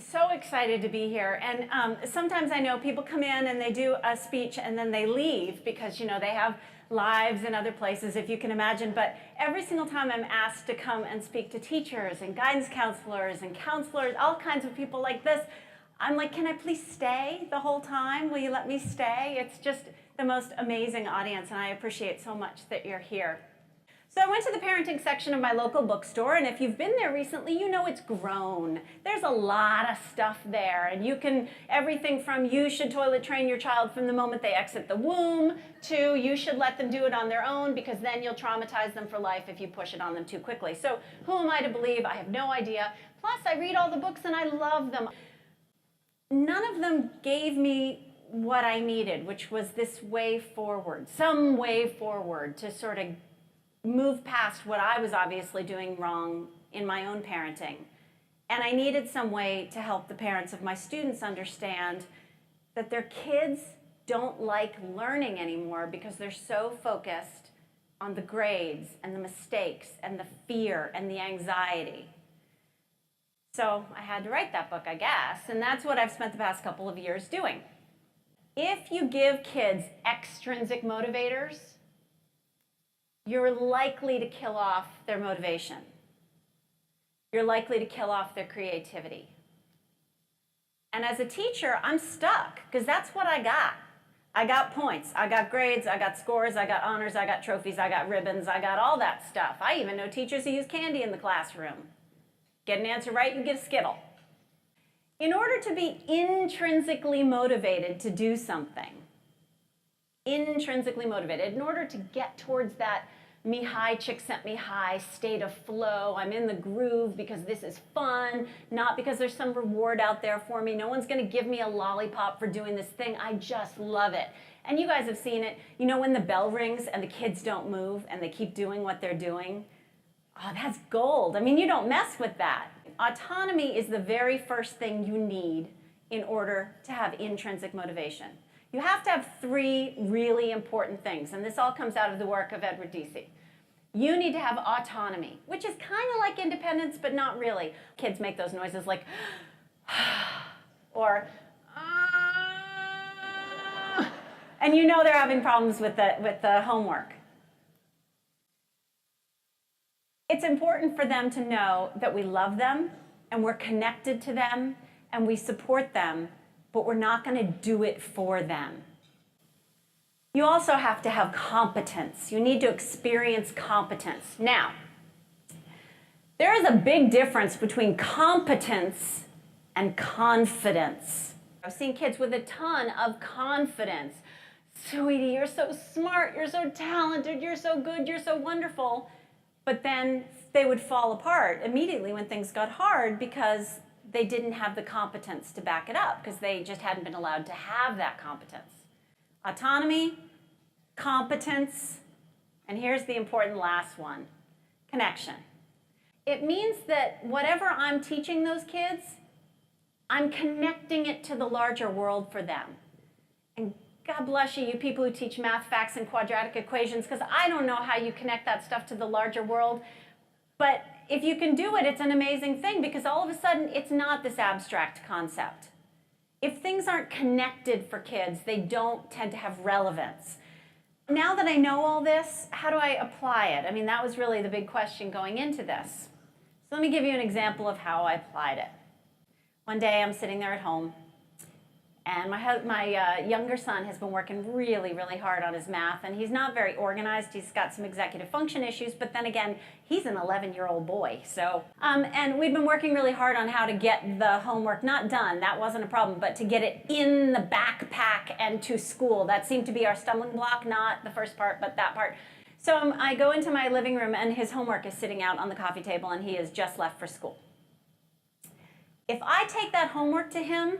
So excited to be here, and sometimes I know people come in and they do a speech and then they leave because, you know, they have lives in other places, if you can imagine. But every single time I'm asked to come and speak to teachers and guidance counselors and counselors, all kinds of people like this, I'm like, can I please stay the whole time? Will you let me stay? It's just the most amazing audience, and I appreciate so much that you're here. So I went to the parenting section of my local bookstore, and if you've been there recently, you know it's grown. There's a lot of stuff there, and you can, everything from you should toilet train your child from the moment they exit the womb to you should let them do it on their own because then you'll traumatize them for life if you push it on them too quickly. So who am I to believe? I have no idea. Plus, I read all the books and I love them. None of them gave me what I needed, which was this way forward, some way forward to sort of move past what I was obviously doing wrong in my own parenting. And I needed some way to help the parents of my students understand that their kids don't like learning anymore because they're so focused on the grades and the mistakes and the fear and the anxiety. So I had to write that book, I guess, and that's what I've spent the past couple of years doing. If you give kids extrinsic motivators, you're likely to kill off their motivation. You're likely to kill off their creativity. And as a teacher, I'm stuck because that's what I got. I got points, I got grades, I got scores, I got honors, I got trophies, I got ribbons, I got all that stuff. I even know teachers who use candy in the classroom. Get an answer right, you get a Skittle. In order to be intrinsically motivated to do something, intrinsically motivated, in order to get towards that me high, chick sent me high state of flow, I'm in the groove because this is fun, not because there's some reward out there for me. No one's going to give me a lollipop for doing this thing. I just love it. And you guys have seen it. You know when the bell rings and the kids don't move and they keep doing what they're doing? Oh, that's gold. I mean, you don't mess with that. Autonomy is the very first thing you need in order to have intrinsic motivation. You have to have three really important things, and this all comes out of the work of Edward Deci. You need to have autonomy, which is kind of like independence, but not really. Kids make those noises like, or, and you know they're having problems with the homework. It's important for them to know that we love them, and we're connected to them, and we support them, but we're not going to do it for them. You also have to have competence. You need to experience competence. Now, there is a big difference between competence and confidence. I've seen kids with a ton of confidence. Sweetie, you're so smart, you're so talented, you're so good, you're so wonderful. But then they would fall apart immediately when things got hard because they didn't have the competence to back it up because they just hadn't been allowed to have that competence. Autonomy, competence, and here's the important last one, connection. It means that whatever I'm teaching those kids, I'm connecting it to the larger world for them. And God bless you, you people who teach math, facts, and quadratic equations, because I don't know how you connect that stuff to the larger world. But if you can do it, it's an amazing thing because all of a sudden it's not this abstract concept. If things aren't connected for kids, they don't tend to have relevance. Now that I know all this, how do I apply it? I mean, that was really the big question going into this. So let me give you an example of how I applied it. One day I'm sitting there at home, and my younger son has been working really, really hard on his math, and he's not very organized. He's got some executive function issues, but then again, he's an 11-year-old boy. So, and we've been working really hard on how to get the homework not done. That wasn't a problem, but to get it in the backpack and to school. That seemed to be our stumbling block, not the first part, but that part. So I go into my living room, and his homework is sitting out on the coffee table, and he has just left for school. If I take that homework to him,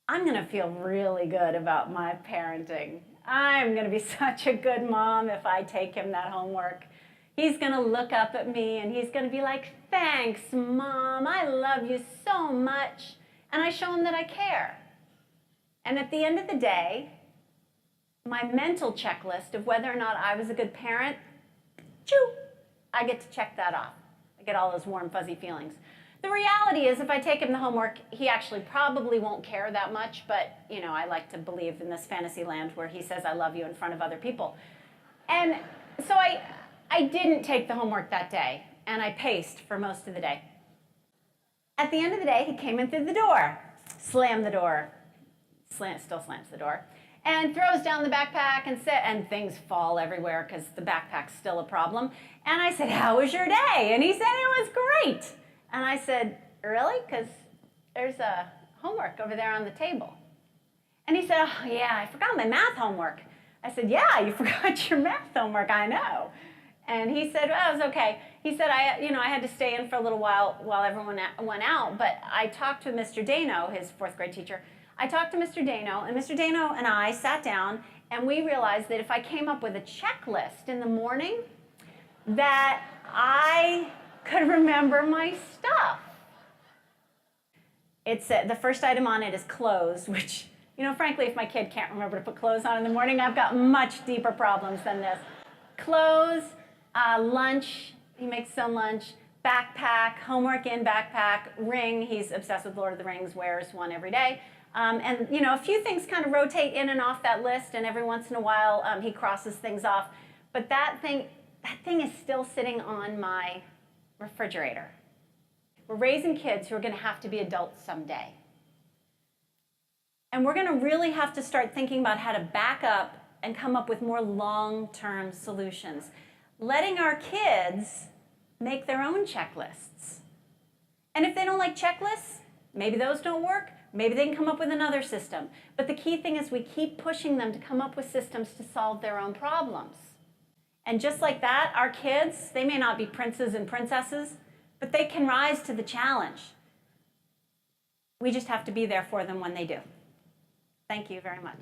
I'm going to feel really good about my parenting. I'm going to be such a good mom if I take him that homework. He's going to look up at me and he's going to be like, thanks, Mom. I love you so much. And I show him that I care. And at the end of the day, my mental checklist of whether or not I was a good parent, choo, I get to check that off. I get all those warm, fuzzy feelings. The reality is if I take him the homework, he actually probably won't care that much, but you know, I like to believe in this fantasy land where he says I love you in front of other people. And so I didn't take the homework that day, and I paced for most of the day. At the end of the day, he came in through the door, slammed the door, still slams the door, and throws down the backpack and things fall everywhere because the backpack's still a problem. And I said, how was your day? And he said, it was great. And I said, really? Because there's a homework over there on the table. And he said, oh yeah, I forgot my math homework. I said, yeah, you forgot your math homework, I know. And he said, oh, it was okay. He said, I had to stay in for a little while everyone went out, but I talked to Mr. Dano, his fourth grade teacher. I talked to Mr. Dano, and Mr. Dano and I sat down, and we realized that if I came up with a checklist in the morning, that I could remember my stuff. It's the first item on it is clothes, which, you know, frankly, if my kid can't remember to put clothes on in the morning, I've got much deeper problems than this. Clothes, lunch, he makes his own lunch, backpack, homework in backpack, ring, he's obsessed with Lord of the Rings, wears one every day. And, you know, a few things kind of rotate in and off that list, and every once in a while he crosses things off. But that thing is still sitting on my refrigerator. We're raising kids who are going to have to be adults someday. And we're going to really have to start thinking about how to back up and come up with more long-term solutions. Letting our kids make their own checklists. And if they don't like checklists, maybe those don't work. Maybe they can come up with another system. But the key thing is we keep pushing them to come up with systems to solve their own problems. And just like that, our kids, they may not be princes and princesses, but they can rise to the challenge. We just have to be there for them when they do. Thank you very much.